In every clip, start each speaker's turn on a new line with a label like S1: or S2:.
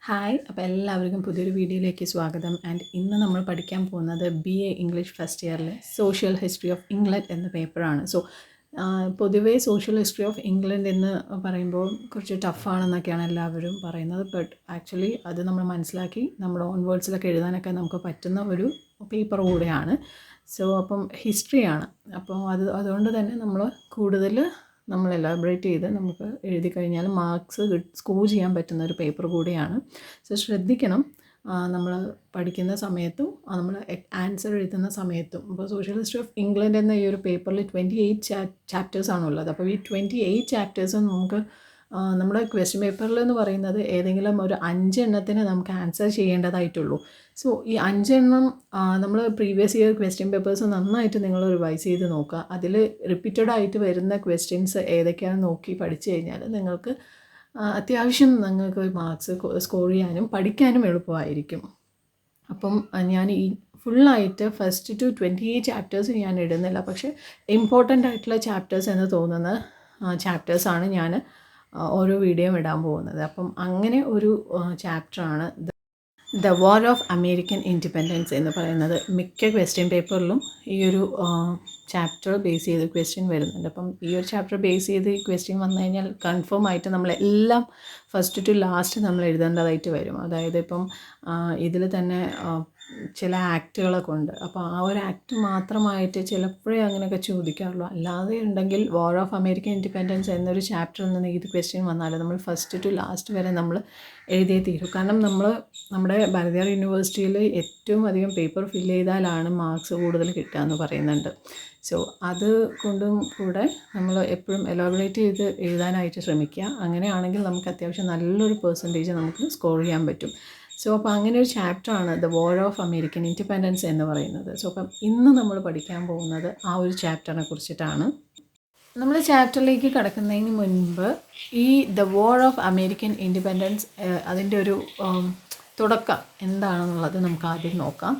S1: Hi, അപ്പോൾ എല്ലാവർക്കും പുതിയൊരു വീഡിയോയിലേക്ക് സ്വാഗതം. ആൻഡ് ഇന്ന് നമ്മൾ പഠിക്കാൻ പോകുന്നത് BA ഇംഗ്ലീഷ് ഫസ്റ്റ് ഇയറിലെ സോഷ്യൽ ഹിസ്റ്ററി ഓഫ് ഇംഗ്ലണ്ട് എന്ന പേപ്പറാണ്. പൊതുവേ സോഷ്യൽ ഹിസ്റ്ററി ഓഫ് ഇംഗ്ലണ്ട് എന്ന് പറയുമ്പോൾ കുറച്ച് ടഫാണെന്നൊക്കെയാണ് എല്ലാവരും പറയുന്നത്. ബട്ട് ആക്ച്വലി അത് നമ്മൾ മനസ്സിലാക്കി നമ്മുടെ ഓൺ വേർഡ്സിലൊക്കെ എഴുതാനൊക്കെ നമുക്ക് പറ്റുന്ന ഒരു പേപ്പർ കൂടെയാണ്. അപ്പം ഹിസ്റ്ററിയാണ്. അപ്പോൾ അതുകൊണ്ട് തന്നെ നമ്മൾ എലാബറേറ്റ് ചെയ്ത് നമുക്ക് എഴുതി കഴിഞ്ഞാൽ മാർക്സ് സ്കോർ ചെയ്യാൻ പറ്റുന്ന ഒരു പേപ്പർ കൂടിയാണ്. ശ്രദ്ധിക്കണം, നമ്മൾ പഠിക്കുന്ന സമയത്തും നമ്മൾ ആൻസർ എഴുതുന്ന സമയത്തും. ഇപ്പോൾ സോഷ്യൽ ഹിസ്റ്ററി ഓഫ് ഇംഗ്ലണ്ട് എന്ന ഈ ഒരു പേപ്പറിൽ 28 ചാപ്റ്റേഴ്സാണുള്ളത്. അപ്പോൾ ഈ 28 ചാപ്റ്റേഴ്സും നമുക്ക് നമ്മുടെ ക്വസ്റ്റ്യൻ പേപ്പറിൽ എന്ന് പറയുന്നത് ഏതെങ്കിലും ഒരു 5 എണ്ണത്തിന് നമുക്ക് ആൻസർ ചെയ്യേണ്ടതായിട്ടുള്ളൂ. ഈ 5 എണ്ണം നമ്മൾ പ്രീവിയസ് ഇയർ ക്വസ്റ്റ്യൻ പേപ്പേഴ്സ് നന്നായിട്ട് നിങ്ങൾ റിവൈസ് ചെയ്ത് നോക്കുക. അതിൽ റിപ്പീറ്റഡായിട്ട് വരുന്ന ക്വസ്റ്റ്യൻസ് ഏതൊക്കെയാണെന്ന് നോക്കി പഠിച്ചു കഴിഞ്ഞാൽ നിങ്ങൾക്ക് അത്യാവശ്യം നിങ്ങൾക്ക് മാർക്സ് സ്കോർ ചെയ്യാനും പഠിക്കാനും എളുപ്പമായിരിക്കും. അപ്പം ഞാൻ ഈ ഫുള്ളായിട്ട് ഫസ്റ്റ് ടു 28 ചാപ്റ്റേഴ്സ് ഞാൻ ഇടുന്നില്ല, പക്ഷേ ഇമ്പോർട്ടൻ്റ് ആയിട്ടുള്ള ചാപ്റ്റേഴ്സ് എന്ന് തോന്നുന്ന ചാപ്റ്റേഴ്സാണ് ഞാൻ ഓരോ വീഡിയോ ഇടാൻ പോകുന്നത്. അപ്പം അങ്ങനെ ഒരു ചാപ്റ്ററാണ് the war of American independence എന്ന് പറയുന്നത്. മിക്ക ക്വസ്റ്റ്യൻ പേപ്പറിലും ഈ ഒരു ചാപ്റ്റർ ബേസ് ചെയ്ത് ക്വസ്റ്റ്യൻ വരുന്നുണ്ട്. അപ്പം ഈ ഒരു ചാപ്റ്റർ ബേസ് ചെയ്ത് ഈ ക്വസ്റ്റ്യൻ വന്നു കഴിഞ്ഞാൽ കൺഫേം ആയിട്ട് നമ്മളെല്ലാം ഫസ്റ്റ് ടു ലാസ്റ്റ് നമ്മൾ എഴുതേണ്ടതായിട്ട് വരും. അതായത് ഇപ്പം ഇതിൽ തന്നെ ചില ആക്റ്റുകളൊക്കെ ഉണ്ട്. അപ്പോൾ ആ ഒരു ആക്ട് മാത്രമായിട്ട് ചിലപ്പോഴേ അങ്ങനെയൊക്കെ ചോദിക്കാറുള്ളൂ. അല്ലാതെ ഉണ്ടെങ്കിൽ വാർ ഓഫ് അമേരിക്കൻ ഇൻഡിപെൻഡൻസ് എന്നൊരു ചാപ്റ്ററിൽ നിന്ന് ഇത് ക്വസ്റ്റ്യൻ വന്നാൽ നമ്മൾ ഫസ്റ്റ് ടു ലാസ്റ്റ് വരെ നമ്മൾ എഴുതിയേ തീരും. കാരണം നമ്മുടെ ഭാരതീയ യൂണിവേഴ്സിറ്റിയിൽ ഏറ്റവും അധികം പേപ്പർ ഫില്ല് ചെയ്താലാണ് മാർക്സ് കൂടുതൽ കിട്ടുക എന്ന് പറയുന്നുണ്ട്. അത് കൊണ്ടും കൂടെ നമ്മൾ എപ്പോഴും എലാബറേറ്റ് ചെയ്ത് എഴുതാനായിട്ട് ശ്രമിക്കുക. അങ്ങനെയാണെങ്കിൽ നമുക്ക് അത്യാവശ്യം നല്ലൊരു പെർസെൻറ്റേജ് നമുക്ക് സ്കോർ ചെയ്യാൻ പറ്റും. അപ്പോൾ അങ്ങനെ ഒരു ചാപ്റ്ററാണ് the war of American independence എന്ന് പറയുന്നത്. അപ്പം ഇന്ന് നമ്മൾ പഠിക്കാൻ പോകുന്നത് ആ ഒരു ചാപ്റ്ററിനെ കുറിച്ചിട്ടാണ്. നമ്മൾ ചാപ്റ്ററിലേക്ക് കടക്കുന്നതിന് മുൻപ് ഈ the war of American independence അതിൻ്റെ ഒരു തുടക്കം എന്താണെന്നുള്ളത് നമുക്ക് ആദ്യം നോക്കാം,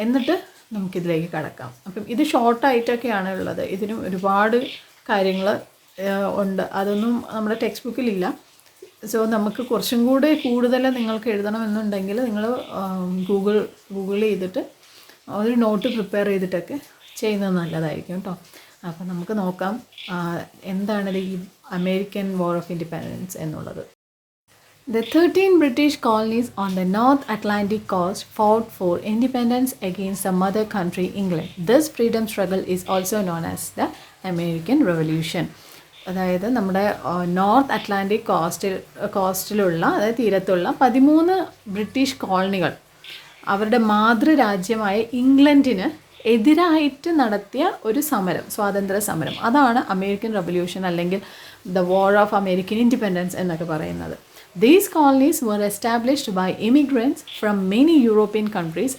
S1: എന്നിട്ട് നമുക്കിതിലേക്ക് കടക്കാം. അപ്പം ഇത് ഷോർട്ടായിട്ടൊക്കെയാണ് ഉള്ളത്. ഇതിനും ഒരുപാട് കാര്യങ്ങൾ ഉണ്ട്, അതൊന്നും നമ്മുടെ ടെക്സ്റ്റ് ബുക്കിലില്ല. നമുക്ക് കുറച്ചും കൂടെ കൂടുതൽ നിങ്ങൾക്ക് എഴുതണമെന്നുണ്ടെങ്കിൽ നിങ്ങൾ ഗൂഗിൾ ചെയ്തിട്ട് ഒരു നോട്ട് പ്രിപ്പയർ ചെയ്തിട്ടൊക്കെ ചെയ്യുന്നത് നല്ലതായിരിക്കും കേട്ടോ. അപ്പോൾ നമുക്ക് നോക്കാം എന്താണിത് ഈ അമേരിക്കൻ വാർ ഓഫ് ഇൻഡിപെൻഡൻസ് എന്നുള്ളത്. The 13 British colonies on the North Atlantic coast fought for independence against the mother country England. This freedom struggle is also known as the American Revolution. അതായത് നമ്മുടെ നോർത്ത് അറ്റ്ലാന്റിക് കോസ്റ്റിലുള്ള, അതായത് തീരത്തുള്ള 13 British കോളനികൾ അവരുടെ മാതൃരാജ്യമായ ഇംഗ്ലണ്ടിന് എതിരായിട്ട് നടത്തിയ ഒരു സമരം, സ്വാതന്ത്ര്യ സമരം, അതാണ് അമേരിക്കൻ റവല്യൂഷൻ അല്ലെങ്കിൽ the war of American independence എന്നൊക്കെ പറയുന്നത്. These colonies were established by immigrants from many European countries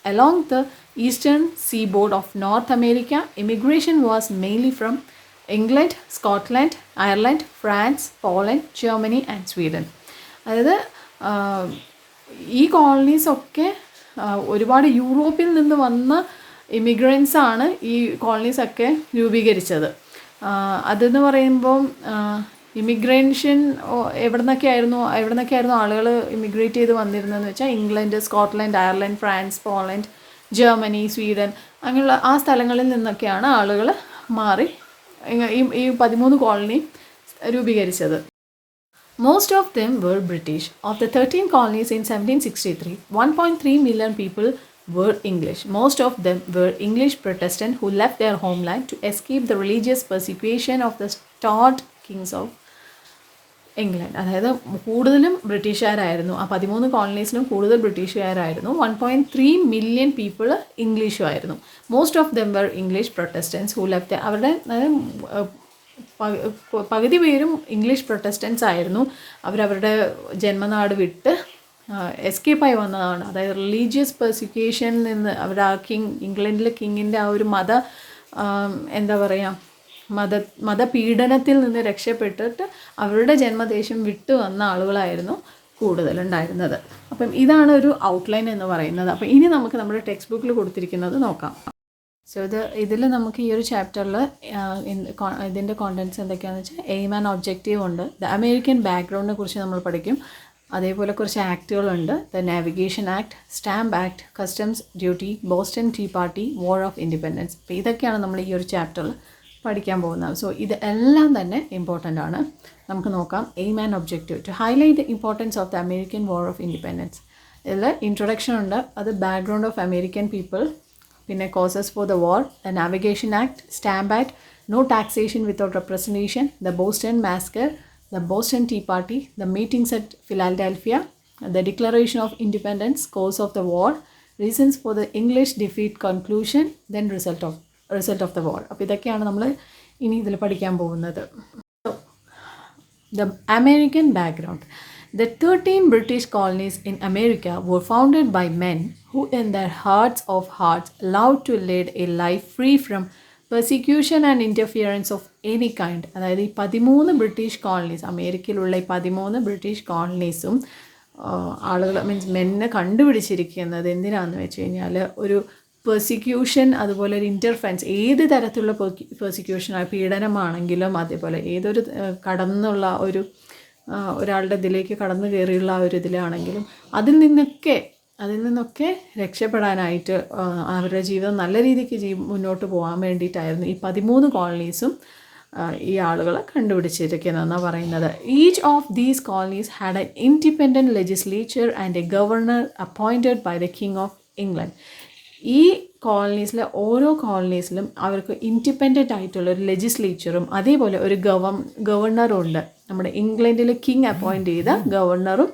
S1: along the eastern seaboard of North America. Immigration was mainly from England, Scotland, Ireland, France, Poland, Germany and Sweden. അതായത് ഈ കോളനീസൊക്കെ ഒരുപാട് യൂറോപ്പിൽ നിന്ന് വന്ന ഇമിഗ്രൻസാണ് ഈ കോളനീസൊക്കെ രൂപീകരിച്ചത്. അതെന്ന് പറയുമ്പം ഇമിഗ്രേഷൻ എവിടെ നിന്നൊക്കെയായിരുന്നു ആളുകൾ ഇമിഗ്രേറ്റ് ചെയ്ത് വന്നിരുന്നതെന്ന് വെച്ചാൽ England, Scotland, Ireland, France, Poland, Germany, Sweden അങ്ങനെയുള്ള ആ സ്ഥലങ്ങളിൽ നിന്നൊക്കെയാണ് ആളുകൾ മാറി ഈ 13 കോളനി രൂപീകരിച്ചത്. Most of them were British. Of the 13 colonies in 1763, 1.3 million people were English. Most of them were English Protestant who left their homeland to escape the religious persecution of the Stuart kings of England. അതായത് കൂടുതലും ബ്രിട്ടീഷുകാരായിരുന്നു. ആ 13 കോളനീസിലും കൂടുതൽ ബ്രിട്ടീഷുകാരായിരുന്നു. 1.3 million people ഇംഗ്ലീഷുമായിരുന്നു. Most of them were English Protestants who left. അവരുടെ പകുതി പേരും ഇംഗ്ലീഷ് പ്രൊട്ടസ്റ്റൻസ് ആയിരുന്നു. അവരവരുടെ ജന്മനാട് വിട്ട് എസ്കേപ്പായി വന്നതാണ്. അതായത് റിലീജിയസ് പെർസിക്യൂഷനിൽ നിന്ന് അവരുടെ ആ ഇംഗ്ലണ്ടിലെ കിങ്ങിൻ്റെ ആ ഒരു മതപീഡനത്തിൽ നിന്ന് രക്ഷപ്പെട്ടിട്ട് അവരുടെ ജന്മദേശം വിട്ടു വന്ന ആളുകളായിരുന്നു കൂടുതലുണ്ടായിരുന്നത്. അപ്പം ഇതാണ് ഒരു ഔട്ട്ലൈൻ എന്ന് പറയുന്നത്. അപ്പം ഇനി നമുക്ക് നമ്മുടെ ടെക്സ്റ്റ് ബുക്കിൽ കൊടുത്തിരിക്കുന്നത് നോക്കാം. ഇതിൽ നമുക്ക് ഈ ഒരു ചാപ്റ്ററിൽ ഇതിൻ്റെ കോണ്ടൻറ്റ്സ് എന്തൊക്കെയാണെന്ന് വെച്ചാൽ എയിം ആൻഡ് ഒബ്ജക്റ്റീവ് ഉണ്ട്. ദ അമേരിക്കൻ ബാക്ക്ഗ്രൗണ്ടിനെ കുറിച്ച് നമ്മൾ പഠിക്കും. അതേപോലെ കുറച്ച് ആക്റ്റുകളുണ്ട്. The navigation act, stamp act, customs duty, Boston tea party, war of independence. അപ്പോൾ ഇതൊക്കെയാണ് നമ്മൾ ഈ ഒരു ചാപ്റ്ററിൽ പഠിക്കാൻ പോകുന്നത്. സോ ഇത് എല്ലാം തന്നെ ഇമ്പോർട്ടൻ്റ് ആണ്. നമുക്ക് നോക്കാം. Aim and objective to highlight the importance of the American war of independence. ഇതിൽ ഇൻട്രൊഡക്ഷൻ ഉണ്ട്, അത് ബാക്ക്ഗ്രൗണ്ട് ഓഫ് അമേരിക്കൻ പീപ്പിൾ, പിന്നെ causes for the war, the navigation act, stamp act, no taxation without representation, the Boston massacre, the Boston Tea Party, the meetings at Philadelphia, the Declaration of Independence, cause of the war, reasons for the English defeat, conclusion, then result of the war. അപ്പോൾ ഇതൊക്കെയാണ് നമ്മൾ ഇനി ഇതിൽ പഠിക്കാൻ പോകുന്നത്. The American background. The 13 British colonies in America were founded by men who in their hearts of hearts loved to lead a life free from persecution and interference of any kind. അതായത് ഈ 13 British colonies, അമേരിക്കയിലുള്ള ഈ 13 British കോളനീസും ആളുകൾ മെന്നെ കണ്ടുപിടിച്ചിരിക്കുന്നത് എന്തിനാണെന്ന് വെച്ച് കഴിഞ്ഞാൽ ഒരു persecution, അതുപോലെ ഒരു ഇൻ്റർഫറൻസ്, ഏത് തരത്തിലുള്ള പെർസിക്യൂഷൻ, പീഡനമാണെങ്കിലും അതേപോലെ ഏതൊരു കടന്നുള്ള ഒരാളുടെ ഇതിലേക്ക് കടന്നു കയറിയുള്ള ആ ഒരു ഇതിലാണെങ്കിലും അതിൽ നിന്നൊക്കെ രക്ഷപ്പെടാനായിട്ട് അവരുടെ ജീവിതം നല്ല രീതിക്ക് മുന്നോട്ട് പോകാൻ വേണ്ടിയിട്ടായിരുന്നു ഈ 13 കോളനീസും ഈ ആളുകൾ കണ്ടുപിടിച്ചിരിക്കുന്നതെന്നാണ് പറയുന്നത്. Each of these colonies had an independent legislature and a governor appointed by the king of England. ഈ കോളനീസിലെ ഓരോ കോളനീസിലും അവർക്ക് ഇൻഡിപെൻഡൻ്റ് ആയിട്ടുള്ള ഒരു ലെജിസ്ലേച്ചറും അതേപോലെ ഒരു ഗവർണറും ഉണ്ട്. നമ്മുടെ ഇംഗ്ലണ്ടിൽ കിങ് അപ്പോയിൻറ്റ് ചെയ്ത ഗവർണറും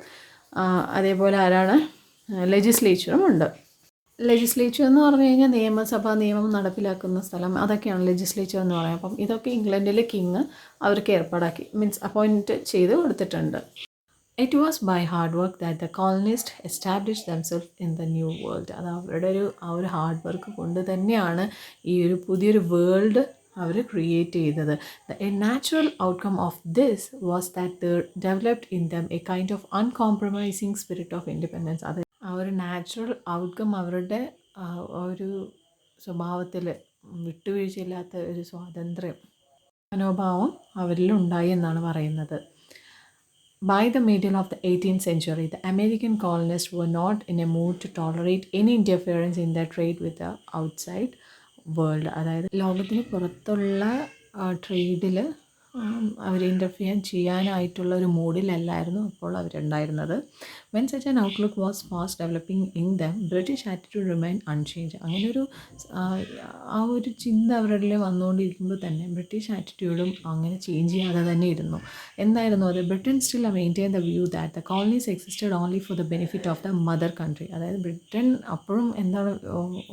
S1: അതേപോലെ ആരാണ്, ലെജിസ്ലേച്ചറും ഉണ്ട്. ലെജിസ്ലേച്ചർ എന്ന് പറഞ്ഞു കഴിഞ്ഞാൽ നിയമം നടപ്പിലാക്കുന്ന സ്ഥലം, അതൊക്കെയാണ് ലെജിസ്ലേച്ചർ എന്ന് പറയുന്നത്. അപ്പം ഇതൊക്കെ ഇംഗ്ലണ്ടിലെ കിങ് അവർക്ക് ഏർപ്പാടാക്കി, മീൻസ് അപ്പോയിൻറ്റ് ചെയ്ത് കൊടുത്തിട്ടുണ്ട്. It was by hard work that the colonist establish themself in the new world. അത് അവരുടെ ആ ഒരു ഹാർഡ് വർക്ക് കൊണ്ട് തന്നെയാണ് ഈ ഒരു പുതിയൊരു വേൾഡ് അവർ ക്രിയേറ്റ് ചെയ്തത്. A natural outcome of this was that there developed in them a kind of uncompromising spirit of independence. അത് ആ ഒരു നാച്ചുറൽ ഔട്ട്കം അവരുടെ ഒരു സ്വഭാവത്തിൽ വിട്ടുവീഴ്ചയില്ലാത്ത ഒരു സ്വാതന്ത്ര്യം മനോഭാവം അവരിലുണ്ടായി എന്നാണ് പറയുന്നത്. By the middle of the 18th century, the American colonists were not in a mood to tolerate any interference in their trade with the outside world. അതായത് ലോകത്തിന് പുറത്തുള്ള ട്രേഡിൽ അവർ ഇൻ്റർഫിയർ ചെയ്യാനായിട്ടുള്ള ഒരു മൂഡിലല്ലായിരുന്നു അപ്പോൾ അവരുണ്ടായിരുന്നത്. When such an outlook was fast developing in them, British attitude remain unchanged. അങ്ങനെ ആ ഒരു ചിന്ത അവരുടെ വന്നുകൊണ്ടിരിക്കുമ്പോൾ തന്നെ ബ്രിട്ടീഷ് ആറ്റിറ്റ്യൂഡും അങ്ങനെ ചേഞ്ച് ചെയ്യാതെ തന്നെ ഇരുന്നു. എന്തായിരുന്നു അത്? Britain still maintain the view that the colonies existed only for the benefit of the mother country. അതായത് ബ്രിട്ടൻ അപ്പോഴും എന്താണ്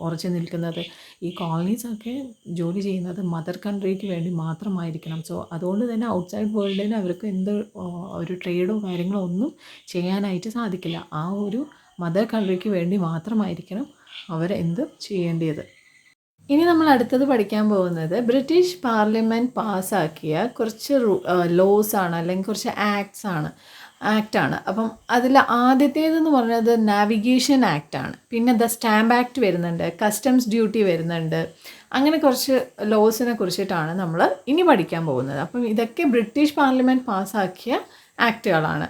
S1: ഉറച്ചു നിൽക്കുന്നത്, ഈ കോളനീസൊക്കെ ജോലി ചെയ്യുന്നത് മദർ കൺട്രിക്ക് വേണ്ടി മാത്രമായിരിക്കണം. സോ അതുകൊണ്ട് തന്നെ ഔട്ട്സൈഡ് വേൾഡിന് അവർക്ക് ഒരു ട്രേഡോ കാര്യങ്ങളോ ഒന്നും ചെയ്യാനായിട്ട് സാധിക്കില്ല. ആ ഒരു മദർ കൺട്രിക്ക് വേണ്ടി മാത്രമായിരിക്കണം അവരെന്ത് ചെയ്യേണ്ടത്. ഇനി നമ്മൾ അടുത്തത് പഠിക്കാൻ പോകുന്നത് ബ്രിട്ടീഷ് പാർലമെൻറ്റ് പാസ്സാക്കിയ കുറച്ച് ലോസാണ്, അല്ലെങ്കിൽ കുറച്ച് ആക്റ്റാണ്. അപ്പം അതിൽ ആദ്യത്തേതെന്ന് പറഞ്ഞത് നാവിഗേഷൻ ആക്റ്റാണ്. പിന്നെ ദ സ്റ്റാമ്പ് ആക്ട് വരുന്നുണ്ട്, കസ്റ്റംസ് ഡ്യൂട്ടി വരുന്നുണ്ട്. അങ്ങനെ കുറച്ച് ലോസിനെ കുറിച്ചിട്ടാണ് നമ്മൾ ഇനി പഠിക്കാൻ പോകുന്നത്. അപ്പം ഇതൊക്കെ ബ്രിട്ടീഷ് പാർലമെൻറ്റ് പാസ്സാക്കിയ ആക്റ്റുകളാണ്.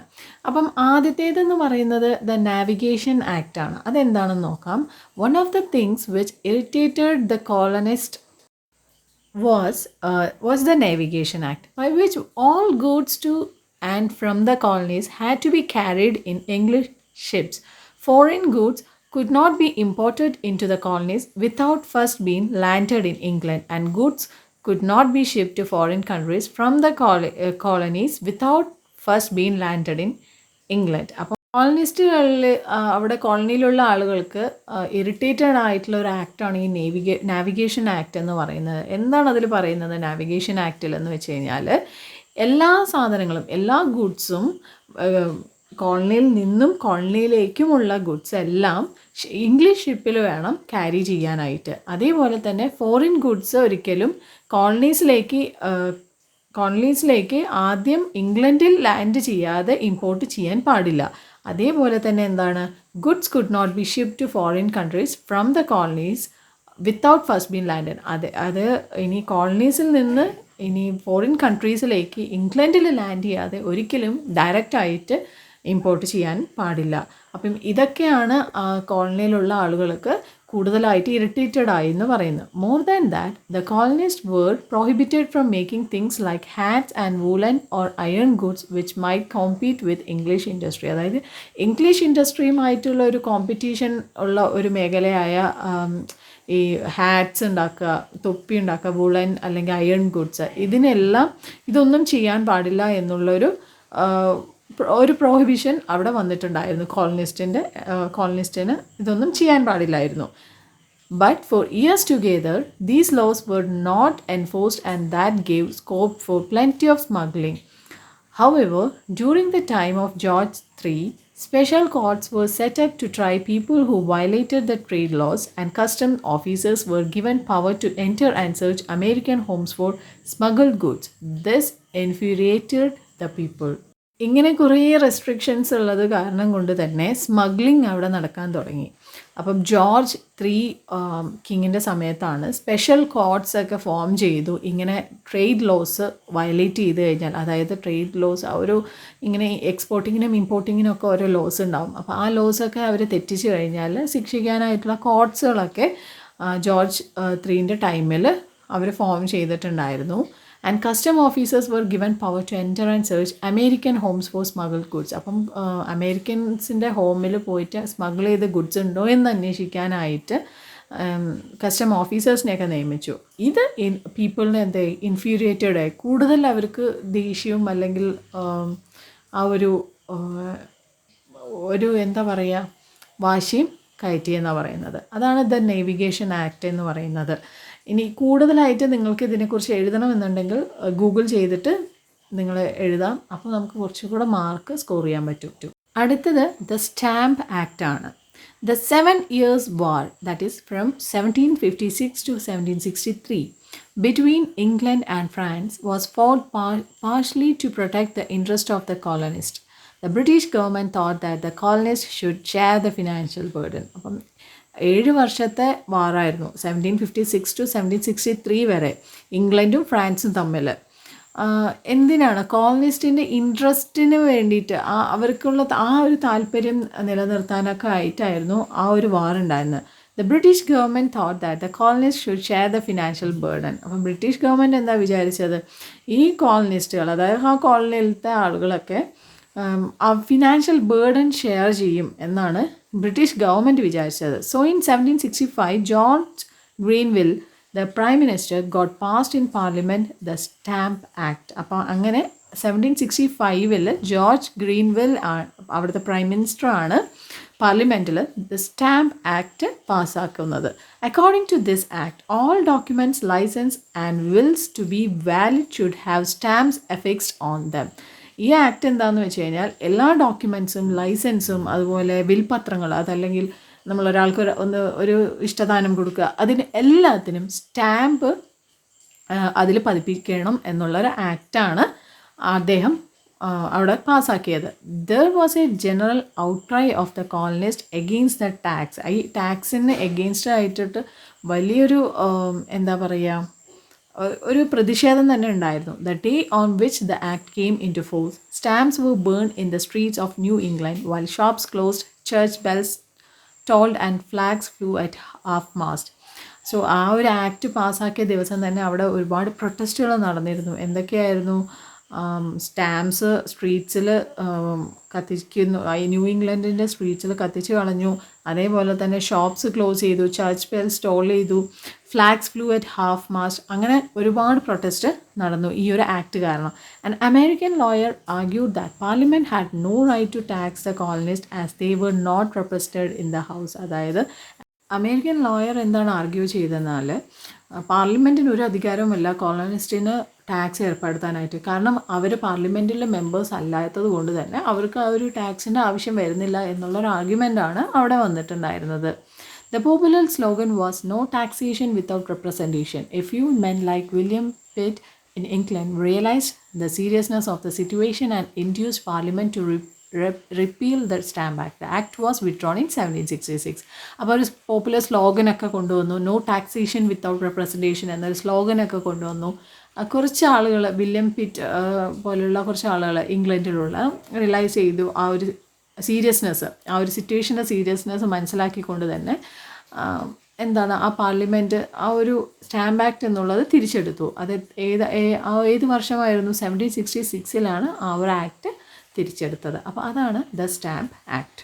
S1: അപ്പം ആദ്യത്തേതെന്ന് പറയുന്നത് ദ നാവിഗേഷൻ ആക്റ്റാണ്. അതെന്താണെന്ന് നോക്കാം. One of the things which irritated the colonist was the Navigation Act, by which all goods to and from the colonies had to be carried in English ships. Foreign goods could not be imported into the colonies without first being landed in England, and goods could not be shipped to foreign countries from the colonies without first being landed in England. അപ്പോൾ കോളനിസ്റ്റുകളിൽ അവിടെ കോളനിയിലുള്ള ആളുകൾക്ക് irritated ആയിട്ടുള്ള ഒരു ആക്റ്റാണ് ഈ navigation act എന്ന് പറയുന്നത്. എന്താണ് അതിൽ പറയുന്നത് നാവിഗേഷൻ ആക്റ്റിൽ എന്ന് വെച്ച് കഴിഞ്ഞാൽ, എല്ലാ സാധനങ്ങളും, എല്ലാ ഗുഡ്സും, കോളനിയിൽ നിന്നും കോളനിയിലേക്കുമുള്ള ഗുഡ്സ് എല്ലാം ഇംഗ്ലീഷ് ഷിപ്പിൽ വേണം ക്യാരി ചെയ്യാനായിട്ട്. അതേപോലെ തന്നെ ഫോറിൻ ഗുഡ്സ് ഒരിക്കലും കോളനീസിലേക്ക് ആദ്യം ഇംഗ്ലണ്ടിൽ ലാൻഡ് ചെയ്യാതെ ഇമ്പോർട്ട് ചെയ്യാൻ പാടില്ല. അതേപോലെ തന്നെ എന്താണ്, goods could not be ship to foreign countries from the colonies without first been landed. അത് ഇനി കോളനീസിൽ നിന്ന് ഇനി ഫോറിൻ കൺട്രീസിലേക്ക് ഇംഗ്ലണ്ടിൽ ലാൻഡ് ചെയ്യാതെ ഒരിക്കലും ഡയറക്റ്റായിട്ട് ഇമ്പോർട്ട് ചെയ്യാൻ പാടില്ല. അപ്പം ഇതൊക്കെയാണ് കോളനിയിലുള്ള ആളുകൾക്ക് കൂടുതലായിട്ട് ഇറിറ്റേറ്റഡ് ആയി എന്ന് പറയുന്നത്. More than that, the colonist were prohibited from making things like hats and woollen or iron goods which might compete with English industry. അതായത് ഇംഗ്ലീഷ് ഇൻഡസ്ട്രിയുമായിട്ടുള്ള ഒരു കോമ്പറ്റീഷൻ ഉള്ള ഒരു മേഖലയായ ഈ ഹാറ്റ്സ് ഉണ്ടാക്കുക, തൊപ്പി ഉണ്ടാക്കുക, വുളൻ അല്ലെങ്കിൽ അയൺ ഗുഡ്സ്, ഇതൊന്നും ചെയ്യാൻ പാടില്ല എന്നുള്ളൊരു ഒരു പ്രോഹിബിഷൻ അവിടെ വന്നിട്ടുണ്ടായിരുന്നു. കോളനിസ്റ്റിന് ഇതൊന്നും ചെയ്യാൻ പാടില്ലായിരുന്നു. But for years together, these laws were not enforced, and that gave scope for plenty of smuggling. However, during the time of George III, special courts were set up to try people who violated the trade laws, and customs officers were given power to enter and search American homes for smuggled goods. This infuriated the people. ഇങ്ങനെ കുറേ restrictions ഉള്ളത് കാരണം കൊണ്ട് തന്നെ smuggling അവിടെ നടക്കാൻ തുടങ്ങി. അപ്പം ജോർജ് III കിങ്ങിൻ്റെ സമയത്താണ് സ്പെഷ്യൽ കോർട്സ് ഒക്കെ ഫോം ചെയ്തു. ഇങ്ങനെ ട്രേഡ് ലോസ് വയലേറ്റ് ചെയ്ത് കഴിഞ്ഞാൽ, അതായത് ട്രേഡ് ലോസ് ഇങ്ങനെ എക്സ്പോർട്ടിങ്ങിനും ഇമ്പോർട്ടിങ്ങിനും ഒക്കെ ഓരോ ലോസ് ഉണ്ടാവും. അപ്പോൾ ആ ലോസൊക്കെ അവർ തെറ്റിച്ച് കഴിഞ്ഞാൽ ശിക്ഷിക്കാനായിട്ടുള്ള കോർട്സുകളൊക്കെ ജോർജ് IIIൻ്റെ ടൈമിൽ അവർ ഫോം ചെയ്തിട്ടുണ്ടായിരുന്നു. And custom officers were given power to enter and search American homes for smuggled goods. അപ്പം അമേരിക്കൻസിൻ്റെ ഹോമിൽ പോയിട്ട് സ്മഗിൾ ചെയ്ത ഗുഡ്സ് ഉണ്ടോ എന്ന് അന്വേഷിക്കാനായിട്ട് കസ്റ്റം ഓഫീസേഴ്സിനെയൊക്കെ നിയമിച്ചു. ഇത് പീപ്പിളിനെ ഇൻഫ്യൂരിയേറ്റഡ് ആയി, കൂടുതൽ അവർക്ക് ദേഷ്യവും അല്ലെങ്കിൽ ആ ഒരു എന്താ പറയുക വാശിയും കയറ്റിയെന്നാണ് പറയുന്നത്. അതാണ് ദ നേവിഗേഷൻ ആക്ട് എന്ന് പറയുന്നത്. ഇനി കൂടുതലായിട്ട് നിങ്ങൾക്ക് ഇതിനെക്കുറിച്ച് എഴുതണമെന്നുണ്ടെങ്കിൽ ഗൂഗിൾ ചെയ്തിട്ട് നിങ്ങൾ എഴുതാം. അപ്പോൾ നമുക്ക് കുറച്ചുകൂടെ മാർക്ക് സ്കോർ ചെയ്യാൻ പറ്റും. അടുത്തത് ദ സ്റ്റാമ്പ് ആക്ട് ആണ്. The 7 Years' War, that is from 1756 to 1763, between England and France was fought partially to protect the interest of the colonists. The British government thought that the colonists should share the financial burden. അപ്പം 7 വർഷത്തെ വാറായിരുന്നു, 1756 to 1763 വരെ ഇംഗ്ലണ്ടും ഫ്രാൻസും തമ്മിൽ. എന്തിനാണ്? കോളനിസ്റ്റിൻ്റെ ഇൻട്രസ്റ്റിന് വേണ്ടിയിട്ട്, അവർക്കുള്ള ആ ഒരു താല്പര്യം നിലനിർത്താനൊക്കെ ആയിട്ടായിരുന്നു ആ ഒരു വാറുണ്ടായിരുന്നത്. The British government thought that the colonist should share the financial burden. അപ്പം ബ്രിട്ടീഷ് ഗവൺമെൻറ് എന്താ വിചാരിച്ചത്? ഈ കോളനിസ്റ്റുകൾ, അതായത് ആ കോളനിയിലത്തെ ആളുകളൊക്കെ ആ ഫിനാൻഷ്യൽ ബേർഡൻ ഷെയർ ചെയ്യും എന്നാണ് ബ്രിട്ടീഷ് ഗവൺമെൻറ് വിചാരിച്ചത്. So in 1765 George Grenville the prime minister got passed in parliament the stamp act. അപ്പോൾ അങ്ങനെ 1765 ജോർജ് ഗ്രീൻവിൽ അവിടുത്തെ പ്രൈം മിനിസ്റ്ററാണ് പാർലമെൻറ്റിൽ ദ സ്റ്റാമ്പ് ആക്ട് പാസ്സാക്കുന്നത്. According to this act, all documents, licence and wills to be valid should have stamps affixed on them. ഈ act എന്താണെന്ന് വെച്ച് കഴിഞ്ഞാൽ എല്ലാ ഡോക്യുമെൻറ്റ്സും, ലൈസൻസും, അതുപോലെ വിൽപത്രങ്ങൾ, അതല്ലെങ്കിൽ നമ്മളൊരാൾക്ക് ഒരു ഇഷ്ടദാനം കൊടുക്കുക, അതിന് എല്ലാത്തിനും സ്റ്റാമ്പ് അതിൽ പതിപ്പിക്കണം എന്നുള്ളൊരു ആക്റ്റാണ് അദ്ദേഹം അവിടെ പാസ്സാക്കിയത്. There was a general outcry of the colonist against the tax. ഈ ടാക്സിന് എഗെയിൻസ്റ്റ് ആയിട്ടിട്ട് വലിയൊരു എന്താ പറയുക, ഒരു പ്രതിഷേധം തന്നെ ഉണ്ടായിരുന്നു. The day on which the act came into force, stamps were burn in the streets of New England while shops closed, church bells tolled and flags flew at half mast. So ആ ഒരു act പാസ്സാക്കിയ ദിവസം തന്നെ അവിടെ ഒരുപാട് പ്രൊട്ടസ്റ്റുകൾ നടന്നിരുന്നു. എന്തൊക്കെയായിരുന്നു? Stamps സ്ട്രീറ്റ്സിൽ കത്തിക്കുന്നു, ഈ ന്യൂ ഇംഗ്ലണ്ടിൻ്റെ സ്ട്രീറ്റ്സിൽ കത്തിച്ച് കളഞ്ഞു. അതേപോലെ തന്നെ ഷോപ്സ് ക്ലോസ് ചെയ്തു, ചർച്ച് ബെൽസ് ടോൾ ചെയ്തു, flags flew at half mast. അങ്ങനെ ഒരുപാട് പ്രൊട്ടസ്റ്റ് നടന്നു ഈ ഒരു ആക്ട് കാരണം. And American lawyer argued that parliament had no right to tax the colonist as they were not represented in the house. അതായത് American lawyer എന്താണ് argue ചെയ്തതെന്നാൽ പാർലമെൻറ്റിന് ഒരു അധികാരവുമില്ല കോളനിസ്റ്റിന് ടാക്സ് ഏർപ്പെടുത്താനായിട്ട്. കാരണം അവർ പാർലമെൻറ്റിലെ മെമ്പേഴ്സ് അല്ലാത്തത് കൊണ്ട് തന്നെ അവർക്ക് ആ ഒരു ടാക്സിൻ്റെ ആവശ്യം വരുന്നില്ല എന്നുള്ളൊരു ആർഗ്യുമെൻ്റാണ് അവിടെ വന്നിട്ടുണ്ടായിരുന്നത്. The popular slogan was "No taxation without representation." A few men like William Pitt in England realized the seriousness of the situation and induced Parliament to repeal the stamp act. The act was withdrawn in 1766. അപ്പോൾ ഒരു popular സ്ലോഗനൊക്കെ കൊണ്ടുവന്നു. No taxation without representation എന്നൊരു സ്ലോഗനൊക്കെ കൊണ്ടുവന്നു. കുറച്ച് ആളുകൾ, William pit പോലുള്ള കുറച്ച് ആളുകൾ ഇംഗ്ലണ്ടിലുള്ള റിയലൈസ് ചെയ്തു ആ ഒരു സീരിയസ്നെസ്, ആ ഒരു സിറ്റുവേഷൻ്റെ സീരിയസ്നെസ് മനസ്സിലാക്കിക്കൊണ്ട് തന്നെ എന്താണ് ആ പാർലമെൻറ്റ് ആ ഒരു സ്റ്റാമ്പ് ആക്ട് എന്നുള്ളത് തിരിച്ചെടുത്തു. അത് ഏത് വർഷമായിരുന്നു? 1766 ആ ഒരു ആക്ട് തിരിച്ചെടുത്തത്. അപ്പോൾ അതാണ് ദ സ്റ്റാമ്പ് ആക്ട്.